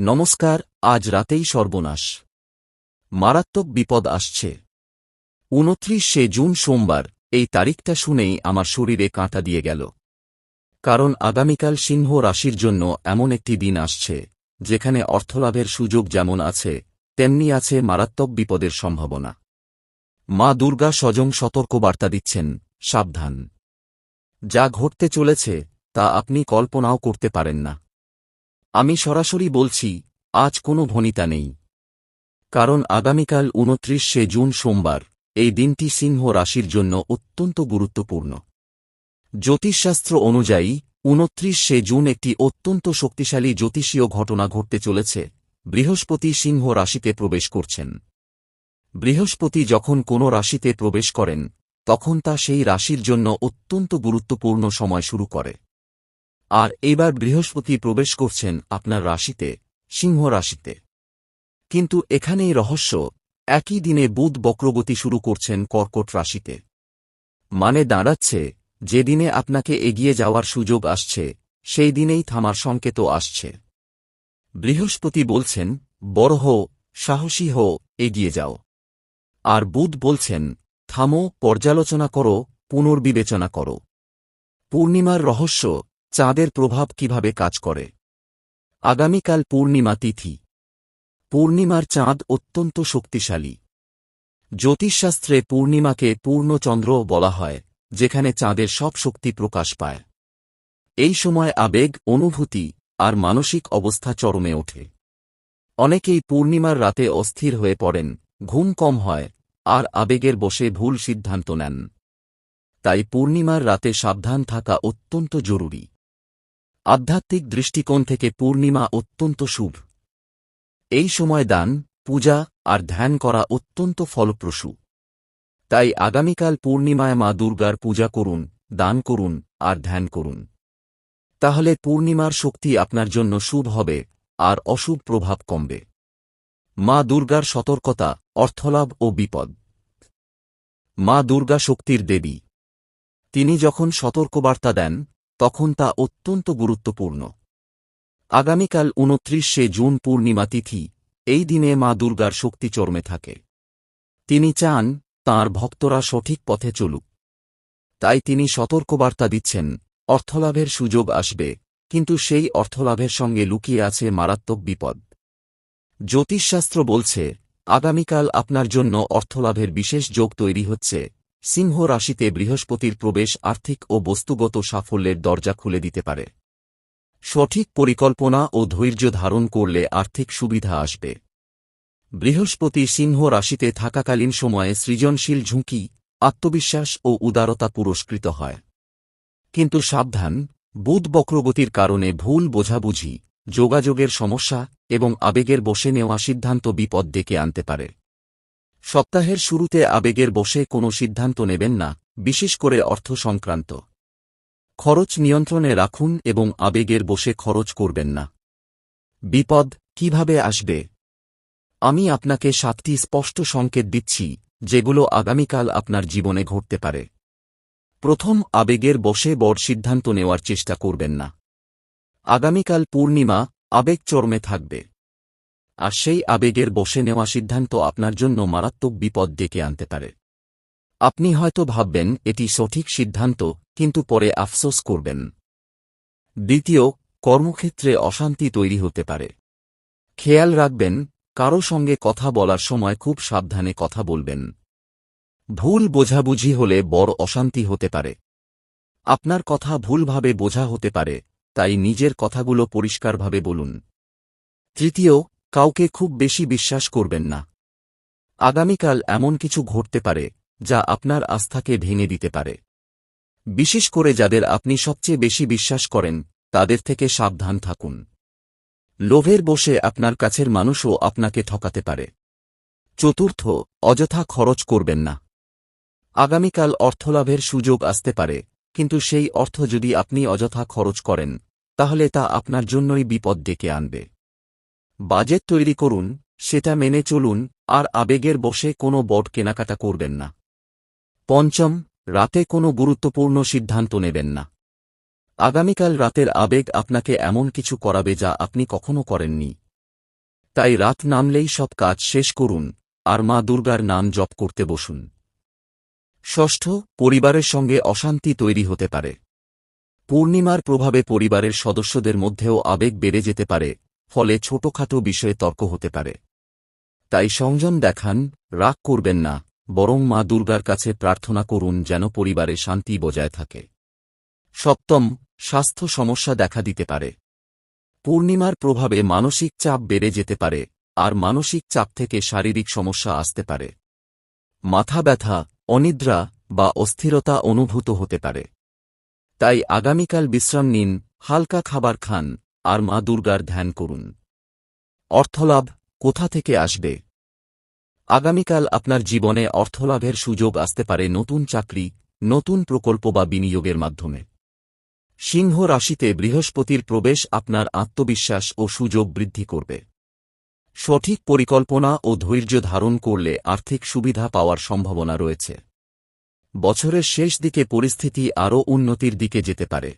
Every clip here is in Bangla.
নমস্কার। আজ রাতেই সর্বনাশ। মারাত্মক বিপদ আসছে। ২৯শে জুন সোমবার। এই তারিখটা শুনেই আমার শরীরে কাঁটা দিয়ে গেল। কারণ আগামীকাল সিংহ রাশির জন্য এমন একটি দিন আসছে যেখানে অর্থলাভের সুযোগ যেমন আছে তেমনি আছে মারাত্মক বিপদের সম্ভাবনা। মা দুর্গা স্বয়ং সতর্কবার্তা দিচ্ছেন, সাবধান। যা ঘটতে চলেছে তা আপনি কল্পনাও করতে পারেন না। আমি সরাসরি বলছি, আজ কোনো ভনিতা নেই। কারণ আগামীকাল ২৯শে জুন সোমবার, এই দিনটি সিংহ রাশির জন্য অত্যন্ত গুরুত্বপূর্ণ। জ্যোতিষশাস্ত্র অনুযায়ী ২৯শে জুন একটি অত্যন্ত শক্তিশালী জ্যোতিষীয় ঘটনা ঘটতে চলেছে। বৃহস্পতি সিংহ রাশিতে প্রবেশ করছেন। বৃহস্পতি যখন কোনো রাশিতে প্রবেশ করেন তখন তা সেই রাশির জন্য অত্যন্ত গুরুত্বপূর্ণ সময় শুরু করে। আর এবার বৃহস্পতি প্রবেশ করছেন আপনার রাশিতে, সিংহ রাশিতে। কিন্তু এখানেই রহস্য, একই দিনে বুধ বক্রগতি শুরু করছেন কর্কট রাশিতে। মানে দাঁড়াচ্ছে, যে দিনে আপনাকে এগিয়ে যাওয়ার সুযোগ আসছে সেই দিনেই থামার সংকেতও আসছে। বৃহস্পতি বলছেন, বড় হও, সাহসী হও, এগিয়ে যাও। আর বুধ বলছেন, থামো, পর্যালোচনা করো, পুনর্বিবেচনা করো। পূর্ণিমার রহস্য, চাঁদের প্রভাব কিভাবে কাজ করে। আগামীকাল পূর্ণিমা তিথি। পূর্ণিমার চাঁদ অত্যন্ত শক্তিশালী। জ্যোতিষশাস্ত্রে পূর্ণিমাকে পূর্ণচন্দ্র বলা হয়, যেখানে চাঁদের সব শক্তি প্রকাশ পায়। এই সময় আবেগ, অনুভূতি আর মানসিক অবস্থা চরমে ওঠে। অনেকেই পূর্ণিমার রাতে অস্থির হয়ে পড়েন, ঘুম কম হয় আর আবেগের বশে ভুল সিদ্ধান্ত নেন। তাই পূর্ণিমার রাতে সাবধান থাকা অত্যন্ত জরুরি। আধ্যাত্মিক দৃষ্টিকোণ থেকে পূর্ণিমা অত্যন্ত শুভ। এই সময় দান, পূজা আর ধ্যান করা অত্যন্ত ফলপ্রসূ। তাই আগামীকাল পূর্ণিমায় মা দুর্গার পূজা করুন, দান করুন আর ধ্যান করুন। তাহলে পূর্ণিমার শক্তি আপনার জন্য শুভ হবে আর অশুভ প্রভাব কমবে। মা দুর্গার সতর্কতা, অর্থলাভ ও বিপদ। মা দুর্গা শক্তির দেবী। তিনি যখন সতর্কবার্তা দেন তখন তা অত্যন্ত গুরুত্বপূর্ণ। আগামীকাল ২৯শে জুন পূর্ণিমা তিথি। এই দিনে মা দুর্গার শক্তি চরমে থাকে। তিনি চান তাঁর ভক্তরা সঠিক পথে চলুক। তাই তিনি সতর্কবার্তা দিচ্ছেন, অর্থলাভের সুযোগ আসবে, কিন্তু সেই অর্থলাভের সঙ্গে লুকিয়ে আছে মারাত্মক বিপদ। জ্যোতিষশাস্ত্র বলছে, আগামীকাল আপনার জন্য অর্থলাভের বিশেষ যোগ তৈরি হচ্ছে। সিংহ রাশিতে বৃহস্পতির প্রবেশ আর্থিক ও বস্তুগত সাফল্যের দরজা খুলে দিতে পারে। সঠিক পরিকল্পনা ও ধৈর্য ধারণ করলে আর্থিক সুবিধা আসবে। বৃহস্পতি সিংহ রাশিতে থাকাকালীন সময়ে সৃজনশীল ঝুঁকি, আত্মবিশ্বাস ও উদারতা পুরস্কৃত হয়। কিন্তু সাবধান, বুধ বক্রগতির কারণে ভুল বোঝাবুঝি, যোগাযোগের সমস্যা এবং আবেগের বশে নেওয়া সিদ্ধান্ত বিপদ ডেকে আনতে পারে। সপ্তাহের শুরুতে আবেগের বশে কোনো সিদ্ধান্ত নেবেন না, বিশেষ করে অর্থ সংক্রান্ত। খরচ নিয়ন্ত্রণে রাখুন এবং আবেগের বশে খরচ করবেন না। বিপদ কিভাবে আসবে? আমি আপনাকে 7টি স্পষ্ট সংকেত দিচ্ছি যেগুলো আগামীকাল আপনার জীবনে ঘটতে পারে। প্রথম, আবেগের বশে বড় সিদ্ধান্ত নেওয়ার চেষ্টা করবেন না। আগামীকাল পূর্ণিমা, আবেগ চরমে থাকবে। আর সেই আবেগের বশে নেওয়া সিদ্ধান্ত আপনার জন্য মারাত্মক বিপদ ডেকে আনতে পারে। আপনি হয়তো ভাববেন এটি সঠিক সিদ্ধান্ত, কিন্তু পরে আফসোস করবেন। দ্বিতীয়, কর্মক্ষেত্রে অশান্তি তৈরি হতে পারে। খেয়াল রাখবেন, কারো সঙ্গে কথা বলার সময় খুব সাবধানে কথা বলবেন। ভুল বোঝাবুঝি হলে বড় অশান্তি হতে পারে। আপনার কথা ভুলভাবে বোঝা হতে পারে, তাই নিজের কথাগুলো পরিষ্কারভাবে বলুন। তৃতীয়, কাউকে খুব বেশি বিশ্বাস করবেন না। আগামীকাল এমন কিছু ঘটতে পারে যা আপনার আস্থাকে ভেঙে দিতে পারে। বিশেষ করে যাদের আপনি সবচেয়ে বেশি বিশ্বাস করেন তাদের থেকে সাবধান থাকুন। লোভের বশে আপনার কাছের মানুষও আপনাকে ঠকাতে পারে। চতুর্থ, অযথা খরচ করবেন না। আগামীকাল অর্থলাভের সুযোগ আসতে পারে, কিন্তু সেই অর্থ যদি আপনি অযথা খরচ করেন তাহলে তা আপনার জন্যই বিপদ ডেকে আনবে। বাজেট তৈরি করুন, সেটা মেনে চলুন আর আবেগের বশে কোনো বড় কেনাকাটা করবেন না। পঞ্চম, রাতে কোনো গুরুত্বপূর্ণ সিদ্ধান্ত নেবেন না। আগামীকাল রাতের আবেগ আপনাকে এমন কিছু করাবে যা আপনি কখনো করেননি। তাই রাত নামলেই সব কাজ শেষ করুন আর মা দুর্গার নাম জপ করতে বসুন। ষষ্ঠ, পরিবারের সঙ্গে অশান্তি তৈরি হতে পারে। পূর্ণিমার প্রভাবে পরিবারের সদস্যদের মধ্যেও আবেগ বেড়ে যেতে পারে, ফলে ছোটখাটো বিষয়ে তর্ক হতে পারে। তাই সংযম দেখান, রাগ করবেন না, বরং মা দুর্গার কাছে প্রার্থনা করুন যেন পরিবারে শান্তি বজায় থাকে। সপ্তম, স্বাস্থ্য সমস্যা দেখা দিতে পারে। পূর্ণিমার প্রভাবে মানসিক চাপ বেড়ে যেতে পারে, আর মানসিক চাপ থেকে শারীরিক সমস্যা আসতে পারে। মাথা ব্যথা, অনিদ্রা বা অস্থিরতা অনুভূত হতে পারে। তাই আগামীকাল বিশ্রাম নিন, হালকা খাবার খান আর মা দুর্গার ধ্যান করুন। অর্থলাভ কোথা থেকে আসবে? আগামীকাল আপনার জীবনে অর্থলাভের সুযোগ আসতে পারে নতুন চাকরি, নতুন প্রকল্প বা বিনিয়োগের মাধ্যমে। সিংহ রাশিতে বৃহস্পতির প্রবেশ আপনার আত্মবিশ্বাস ও সুযোগ বৃদ্ধি করবে। সঠিক পরিকল্পনা ও ধৈর্য ধারণ করলে আর্থিক সুবিধা পাওয়ার সম্ভাবনা রয়েছে। বছরের শেষ দিকে পরিস্থিতি আরও উন্নতির দিকে যেতে পারে।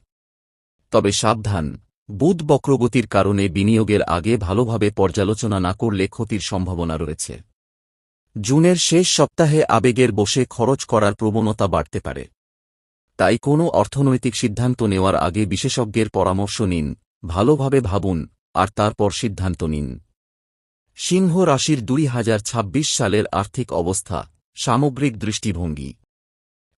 তবে সাবধান, বুধ বক্রগতির কারণে বিনিয়োগের আগে ভালোভাবে পর্যালোচনা না করলে ক্ষতির সম্ভাবনা রয়েছে। জুনের শেষ সপ্তাহে আবেগের বশে খরচ করার প্রবণতা বাড়তে পারে। তাই কোনো অর্থনৈতিক সিদ্ধান্ত নেওয়ার আগে বিশেষজ্ঞের পরামর্শ নিন, ভালোভাবে ভাবুন আর তারপর সিদ্ধান্ত নিন। সিংহ রাশির 2026 সালের আর্থিক অবস্থা, সামগ্রিক দৃষ্টিভঙ্গি।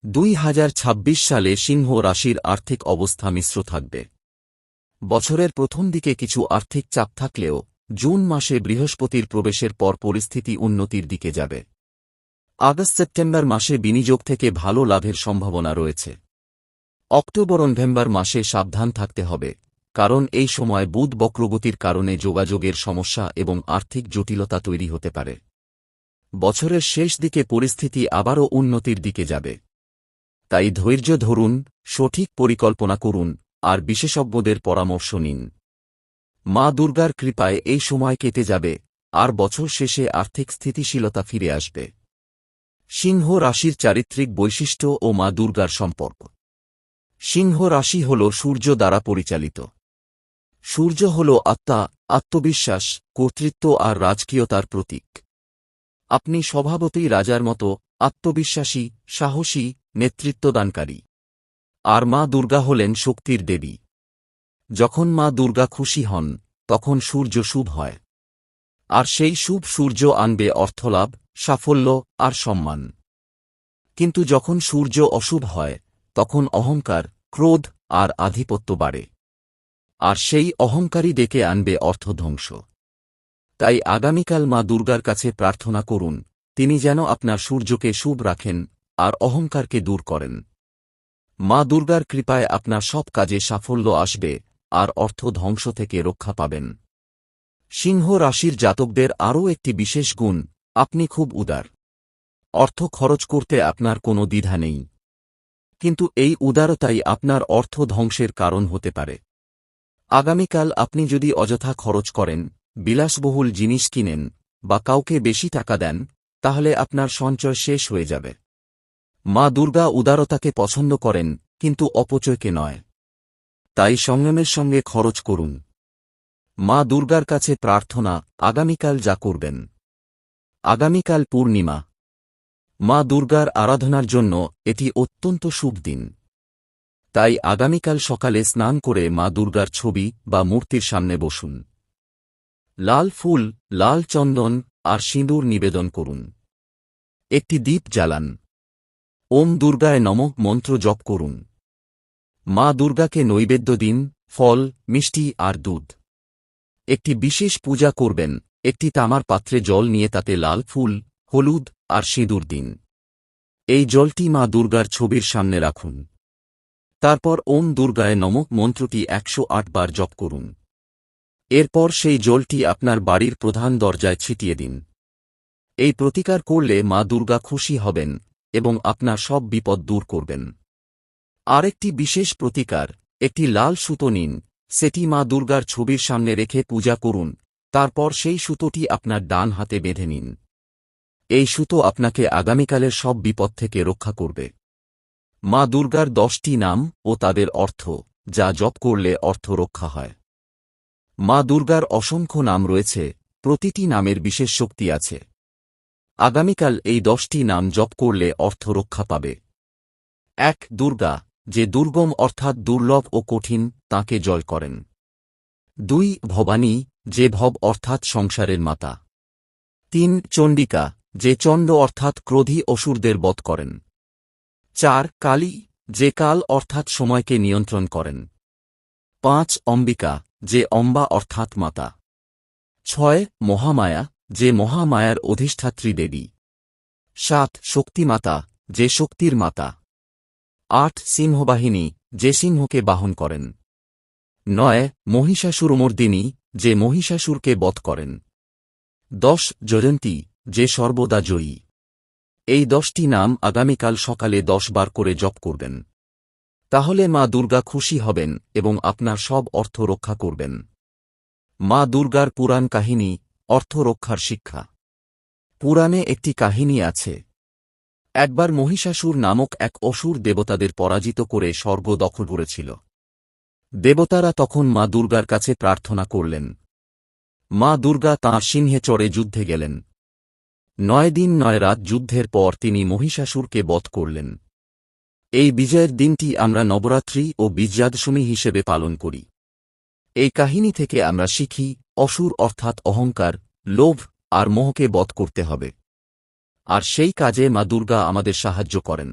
2026 সালে সিংহ রাশির আর্থিক অবস্থা মিশ্র থাকবে। বছরের প্রথম দিকে কিছু আর্থিক চাপ থাকলেও জুন মাসে বৃহস্পতির প্রবেশের পর পরিস্থিতি উন্নতির দিকে যাবে। আগস্ট-সেপ্টেম্বর মাসে বিনিয়োগ থেকে ভালো লাভের সম্ভাবনা রয়েছে। অক্টোবর-নভেম্বর মাসে সাবধান থাকতে হবে, কারণ এই সময় বুধ বক্রগতির কারণে যোগাযোগের সমস্যা এবং আর্থিক জটিলতা তৈরি হতে পারে। বছরের শেষ দিকে পরিস্থিতি আবারও উন্নতির দিকে যাবে। তাই ধৈর্য ধরুন, সঠিক পরিকল্পনা করুন আর বিশেষজ্ঞদের পরামর্শ নিন। মা দুর্গার কৃপায় এই সময় কেটে যাবে আর বছর শেষে আর্থিক স্থিতিশীলতা ফিরে আসবে। সিংহ রাশির চারিত্রিক বৈশিষ্ট্য ও মা দুর্গার সম্পর্ক। সিংহ রাশি হল সূর্য দ্বারা পরিচালিত। সূর্য হল আত্মা, আত্মবিশ্বাস, কর্তৃত্ব আর রাজকীয়তার প্রতীক। আপনি স্বভাবতই রাজার মতো আত্মবিশ্বাসী, সাহসী, নেতৃত্বদানকারী। আর মা দুর্গা হলেন শক্তির দেবী। যখন মা দুর্গা খুশি হন তখন সূর্য শুভ হয়, আর সেই শুভ সূর্য আনবে অর্থলাভ, সাফল্য আর সম্মান। কিন্তু যখন সূর্য অশুভ হয় তখন অহংকার, ক্রোধ আর আধিপত্য বাড়ে, আর সেই অহংকারই ডেকে আনবে অর্থধ্বংস। তাই আগামীকাল মা দুর্গার কাছে প্রার্থনা করুন, তিনি যেন আপনার সূর্যকে শুভ রাখেন আর অহংকারকে দূর করেন। মা দুর্গার কৃপায় আপনার সব কাজে সাফল্য আসবে আর অর্থ ধ্বংস থেকে রক্ষা পাবেন। সিংহ রাশির জাতকদের আরও একটি বিশেষ গুণ, আপনি খুব উদার। অর্থ খরচ করতে আপনার কোনো দ্বিধা নেই। কিন্তু এই উদারতাই আপনার অর্থ ধ্বংসের কারণ হতে পারে। আগামীকাল আপনি যদি অযথা খরচ করেন, বিলাসবহুল জিনিস কিনেন বা কাউকে বেশি টাকা দেন, তাহলে আপনার সঞ্চয় শেষ হয়ে যাবে। মা দুর্গা উদারতাকে পছন্দ করেন, কিন্তু অপচয়কে নয়। তাই সংযমের সঙ্গে খরচ করুন। মা দুর্গার কাছে প্রার্থনা, আগামীকাল যা করবেন। আগামীকাল পূর্ণিমা। মা দুর্গার আরাধনার জন্য এটি অত্যন্ত শুভ দিন। তাই আগামীকাল সকালে স্নান করে মা দুর্গার ছবি বা মূর্তির সামনে বসুন। লাল ফুল, লাল চন্দন আর সিঁদুর নিবেদন করুন। একটি দীপ জ্বালান। ওম দুর্গায় নমঃ মন্ত্র জপ করুন। মা দুর্গাকে নৈবেদ্য দিন, ফল, মিষ্টি আর দুধ। একটি বিশেষ পূজা করবেন, একটি তামার পাত্রে জল নিয়ে তাতে লাল ফুল, হলুদ আর সিঁদুর দিন। এই জলটি মা দুর্গার ছবির সামনে রাখুন। তারপর ওম দুর্গায় নমঃ মন্ত্রটি 108 বার জপ করুন। এরপর সেই জলটি আপনার বাড়ির প্রধান দরজায় ছিটিয়ে দিন। এই প্রতিকার করলে মা দুর্গা খুশি হবেন এবং আপনার সব বিপদ দূর করবেন। আরেকটি বিশেষ প্রতিকার, একটি লাল সুতো নিন, সেটি মা দুর্গার ছবির সামনে রেখে পূজা করুন। তারপর সেই সুতোটি আপনার ডান হাতে বেঁধে নিন। এই সুতো আপনাকে আগামীকালের সব বিপদ থেকে রক্ষা করবে। মা দুর্গার 10টি নাম ও তাদের অর্থ, যা জপ করলে অর্থ রক্ষা হয়। মা দুর্গার অসংখ্য নাম রয়েছে, প্রতিটি নামের বিশেষ শক্তি আছে। আগামীকাল এই 10টি নাম জপ করলে অর্থ রক্ষা পাবে। 1. দুর্গা, যে দুর্গম অর্থাৎ দুর্লভ ও কঠিন, তাঁকে জয় করেন। 2. ভবানী, যে ভব অর্থাৎ সংসারের মাতা। 3. চণ্ডিকা, যে চণ্ড অর্থাৎ ক্রোধী অসুরদের বধ করেন। 4. কালী, যে কাল অর্থাৎ সময়কে নিয়ন্ত্রণ করেন। 5. অম্বিকা, যে অম্বা অর্থাৎ মাতা। 6. মহামায়া, যে মহামায়ার অধিষ্ঠাত্রী দেবী। 7. শক্তিমাতা, যে শক্তির মাতা। 8. সিংহবাহিনী, যে সিংহকে বাহন করেন। 9. মহিষাসুরমর্দিনী, যে মহিষাসুরকে বধ করেন। 10. জয়ন্তী, যে সর্বদা জয়ী। এই 10টি নাম আগামীকাল সকালে 10 বার করে জপ করবেন। তাহলে মা দুর্গা খুশি হবেন এবং আপনার সব অর্থ রক্ষা করবেন। মা দুর্গার পুরাণ কাহিনী, অর্থ রক্ষার শিক্ষা। পুরাণে একটি কাহিনী আছে। একবার মহিষাসুর নামক এক অসুর দেবতাদের পরাজিত করে স্বর্গ দখল করেছিল। দেবতারা তখন মা দুর্গার কাছে প্রার্থনা করলেন। মা দুর্গা তাঁর সিংহে চড়ে যুদ্ধে গেলেন। 9 দিন 9 রাত যুদ্ধের পর তিনি মহিষাসুরকে বধ করলেন। এই বিজয়ের দিনটি আমরা নবরাত্রি ও বিজয়াদশমী হিসেবে পালন করি। এই কাহিনী থেকে আমরা শিখি, অসুর অর্থাৎ অহংকার, লোভ আর মোহকে বধ করতে হবে। আর সেই কাজে মা দুর্গা আমাদের সাহায্য করেন।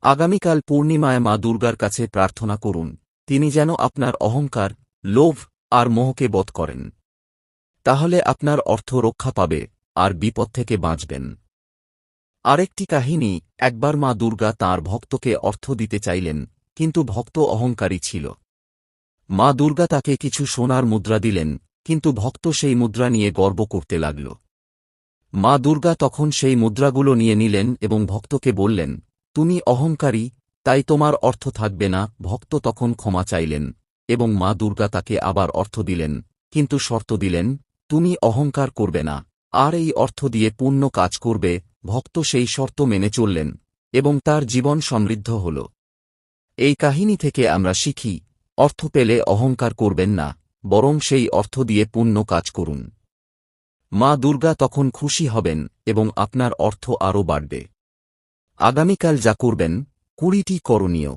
আগামীকাল পূর্ণিমায় মা দুর্গার কাছে প্রার্থনা করুন, তিনি যেন আপনার অহংকার, লোভ আর মোহকে বধ করেন। তাহলে আপনার অর্থ রক্ষা পাবে আর বিপদ থেকে বাঁচবেন। আরেকটি কাহিনী, একবার মা দুর্গা তাঁর ভক্তকে অর্থ দিতে চাইলেন, কিন্তু ভক্ত অহংকারী ছিল। মা দুর্গা তাকে কিছু সোনার মুদ্রা দিলেন, কিন্তু ভক্ত সেই মুদ্রা নিয়ে গর্ব করতে লাগল। মা দুর্গা তখন সেই মুদ্রাগুলো নিয়ে নিলেন এবং ভক্তকে বললেন, তুমি অহংকারী, তাই তোমার অর্থ থাকবে না। ভক্ত তখন ক্ষমা চাইলেন এবং মা দুর্গা তাকে আবার অর্থ দিলেন, কিন্তু শর্ত দিলেন, তুমি অহংকার করবে না আর এই অর্থ দিয়ে পুণ্য কাজ করবে। ভক্ত সেই শর্ত মেনে চললেন এবং তার জীবন সমৃদ্ধ হল। এই কাহিনী থেকে আমরা শিখি, অর্থ পেলে অহংকার করবেন না, বরং সেই অর্থ দিয়ে পুণ্য কাজ করুন। মা দুর্গা তখন খুশি হবেন এবং আপনার অর্থ আরও বাড়বে। আগামীকাল যা করবেন, 20টি করণীয়।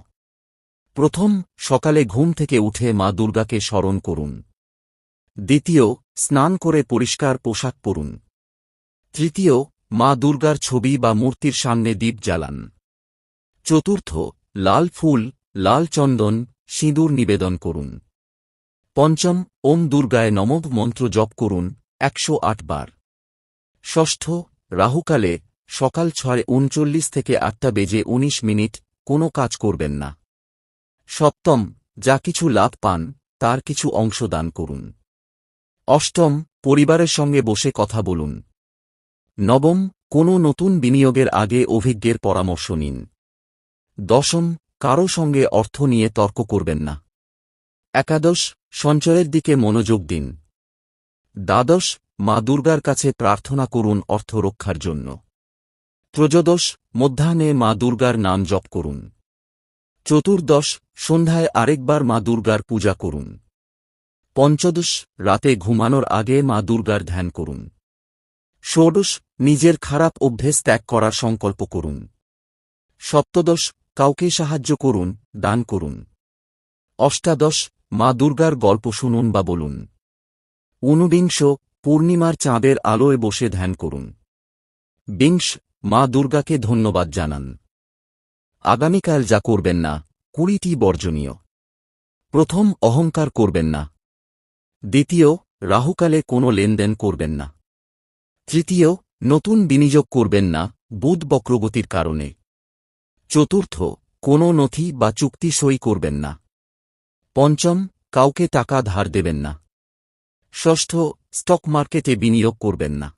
প্রথম, সকালে ঘুম থেকে উঠে মা দুর্গাকে স্মরণ করুন। দ্বিতীয়, স্নান করে পরিষ্কার পোশাক পরুন। তৃতীয়, মা দুর্গার ছবি বা মূর্তির সামনে দীপ জ্বালান। চতুর্থ, লাল ফুল, লাল চন্দন, সিঁদুর নিবেদন করুন। পঞ্চম, ওম দুর্গায় নমঃ মন্ত্র জপ করুন 108 বার। ষষ্ঠ, রাহুকালে সকাল 6:39 থেকে 8:19 কোনো কাজ করবেন না। সপ্তম, যা কিছু লাভ পান তার কিছু অংশ দান করুন। অষ্টম, পরিবারের সঙ্গে বসে কথা বলুন। নবম, কোনো নতুন বিনিয়োগের আগে অভিজ্ঞের পরামর্শ নিন। দশম, কারো সঙ্গে অর্থ নিয়ে তর্ক করবেন না। একাদশ, সঞ্চয়ের দিকে মনোযোগ দিন। দ্বাদশ, মা দুর্গার কাছে প্রার্থনা করুন অর্থ রক্ষার জন্য। ত্রয়োদশ, মধ্যাহ্নে মা দুর্গার নাম জপ করুন। চতুর্দশ, সন্ধ্যায় আরেকবার মা দুর্গার পূজা করুন। পঞ্চদশ, রাতে ঘুমানোর আগে মা দুর্গার ধ্যান করুন। ষোড়শ, নিজের খারাপ অভ্যেস ত্যাগ করার সংকল্প করুন। সপ্তদশ, কাউকে সাহায্য করুন, দান করুন। অষ্টাদশ, মা দুর্গার গল্প শুনুন বা বলুন। ঊনবিংশ, পূর্ণিমার চাঁদের আলোয় বসে ধ্যান করুন। বিংশ, মা দুর্গাকে ধন্যবাদ জানান। আগামীকাল যা করবেন না, 20টি বর্জনীয়। প্রথম, অহংকার করবেন না। দ্বিতীয়, রাহুকালে কোনো লেনদেন করবেন না। তৃতীয়, নতুন বিনিয়োগ করবেন না, বুধ বক্রগতির কারণে। চতুর্থ, কোনো নথি বা চুক্তি সই করবেন না। পঞ্চম, কাউকে টাকা ধার দেবেন না। ষষ্ঠ, স্টক মার্কেটে বিনিয়োগ করবেন না।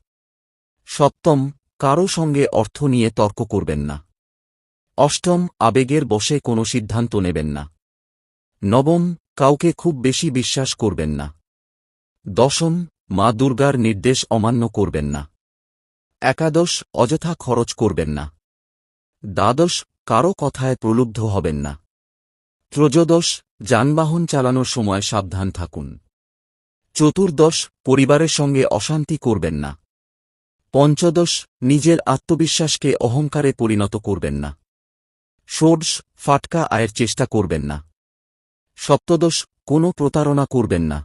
সপ্তম, কারো সঙ্গে অর্থ নিয়ে তর্ক করবেন না। অষ্টম, আবেগের বশে কোনো সিদ্ধান্ত নেবেন না। নবম, কাউকে খুব বেশি বিশ্বাস করবেন না। দশম, মা দুর্গার নির্দেশ অমান্য করবেন না। একাদশ, অযথা খরচ করবেন না। দ্বাদশ, কারো কথায় প্রলুব্ধ হবেন না। ত্রয়োদশ, যানবাহন চালানোর সময় সাবধান থাকুন। চতুর্দশ, পরিবারের সঙ্গে অশান্তি করবেন না। পঞ্চদশ, নিজের আত্মবিশ্বাসকে অহংকারে পরিণত করবেন না। ষোড়শ, ফাটকা আয়ের চেষ্টা করবেন না। সপ্তদশ, কোনো প্রতারণা করবেন না।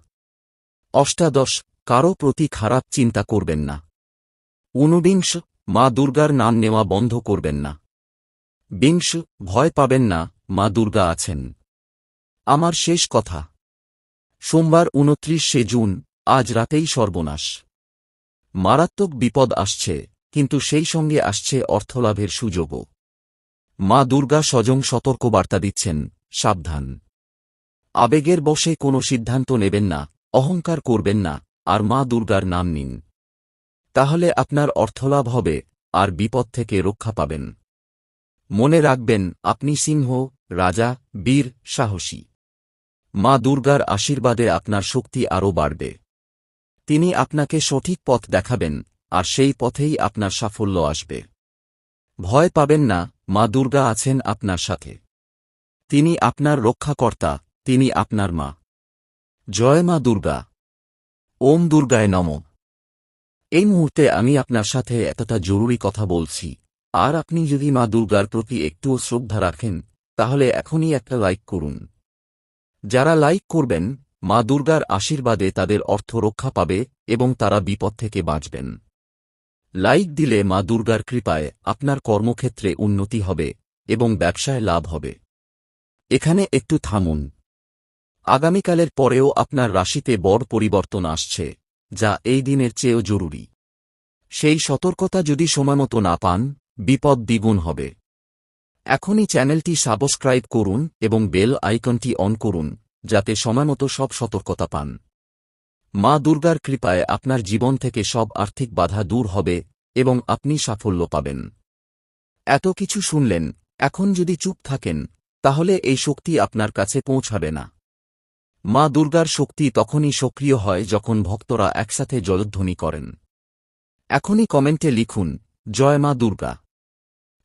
অষ্টাদশ, কারো প্রতি খারাপ চিন্তা করবেন না। ঊনবিংশ, মা দুর্গার নাম নেওয়া বন্ধ করবেন না। বিংশ, ভয় পাবেন না, মা দুর্গা আছেন। আমার শেষ কথা। সোমবার ২৯শে জুন, আজ রাতেই সর্বনাশ। মারাত্মক বিপদ আসছে, কিন্তু সেই সঙ্গে আসছে অর্থলাভের সুযোগও। মা দুর্গা স্বয়ং সতর্কবার্তা দিচ্ছেন, সাবধান। আবেগের বশে কোনো সিদ্ধান্ত নেবেন না, অহংকার করবেন না, আর মা দুর্গার নাম নিন। তাহলে আপনার অর্থলাভ হবে, আর বিপদ থেকে রক্ষা পাবেন। মনে রাখবেন, আপনি সিংহ, রাজা, বীর, সাহসী। মা দুর্গার আশীর্বাদে আপনার শক্তি আরও বাড়বে। তিনি আপনাকে সঠিক পথ দেখাবেন, আর সেই পথেই আপনার সাফল্য আসবে। ভয় পাবেন না, মা দুর্গা আছেন আপনার সাথে। তিনি আপনার রক্ষাকর্তা, তিনি আপনার মা। জয় মা দুর্গা। ওম দুর্গায় নমঃ। এই মুহূর্তে আমি আপনার সাথে এতটা জরুরি কথা বলছি, আর আপনি যদি মা দুর্গার প্রতি একটুও শ্রদ্ধা রাখেন, তাহলে এখনই একটা লাইক করুন। যারা লাইক করবেন, মা দুর্গার আশীর্বাদে তাদের অর্থ রক্ষা পাবে এবং তারা বিপদ থেকে বাঁচবেন। লাইক দিলে মা দুর্গার কৃপায় আপনার কর্মক্ষেত্রে উন্নতি হবে এবং ব্যবসায় লাভ হবে। এখানে একটু থামুন। আগামীকালের পরেও আপনার রাশিতে বড় পরিবর্তন আসছে, যা এই দিনের চেয়েও জরুরি। সেই সতর্কতা যদি সময়মতো না পান, বিপদ দ্বিগুণ হবে। এখনই চ্যানেলটি সাবস্ক্রাইব করুন এবং বেল আইকনটি অন করুন, যাতে সময়মতো সব সতর্কতা পান। মা দুর্গার কৃপায় আপনার জীবন থেকে সব আর্থিক বাধা দূর হবে এবং আপনি সাফল্য পাবেন। এত কিছু শুনলেন, এখন যদি চুপ থাকেন, তাহলে এই শক্তি আপনার কাছে পৌঁছাবে না। মা দুর্গার শক্তি তখনই সক্রিয় হয় যখন ভক্তরা একসাথে জয়ধ্বনি করেন। এখনই কমেন্টে লিখুন, জয় মা দুর্গা।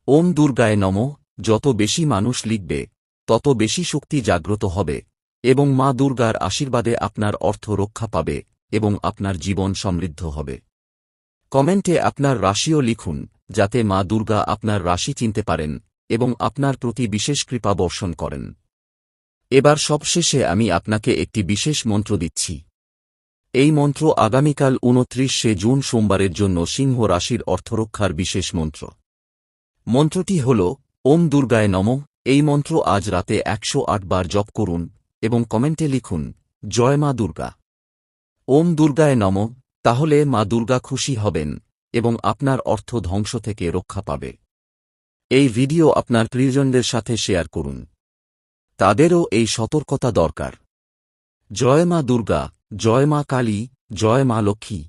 ওম দুর্গায় নমঃ। যত বেশি মানুষ লিখবে, তত বেশি শক্তি জাগ্রত হবে এবং মা দুর্গার আশীর্বাদে আপনার অর্থ রক্ষা পাবে এবং আপনার জীবন সমৃদ্ধ হবে। কমেন্টে আপনার রাশিও লিখুন, যাতে মা দুর্গা আপনার রাশি চিনতে পারেন এবং আপনার প্রতি বিশেষ কৃপা বর্ষণ করেন। এবার সবশেষে আমি আপনাকে একটি বিশেষ মন্ত্র দিচ্ছি। এই মন্ত্র আগামীকাল ২৯শে জুন সোমবারের জন্য সিংহ রাশির অর্থরক্ষার বিশেষ মন্ত্র। মন্ত্রটি হল ওম দুর্গায় নমঃ। এই মন্ত্র আজ রাতে ১০৮ বার জপ করুন এবং কমেন্টে লিখুন, জয় মা দুর্গা। ওম দুর্গায় নমঃ। তাহলে মা দুর্গা খুশি হবেন এবং আপনার অর্থ ধ্বংস থেকে রক্ষা পাবে। এই ভিডিও আপনার প্রিয়জনদের সাথে শেয়ার করুন। তাদেরও এই সতর্কতা দরকার। জয় মা দুর্গা, জয় মা কালী, জয় মা লক্ষ্মী।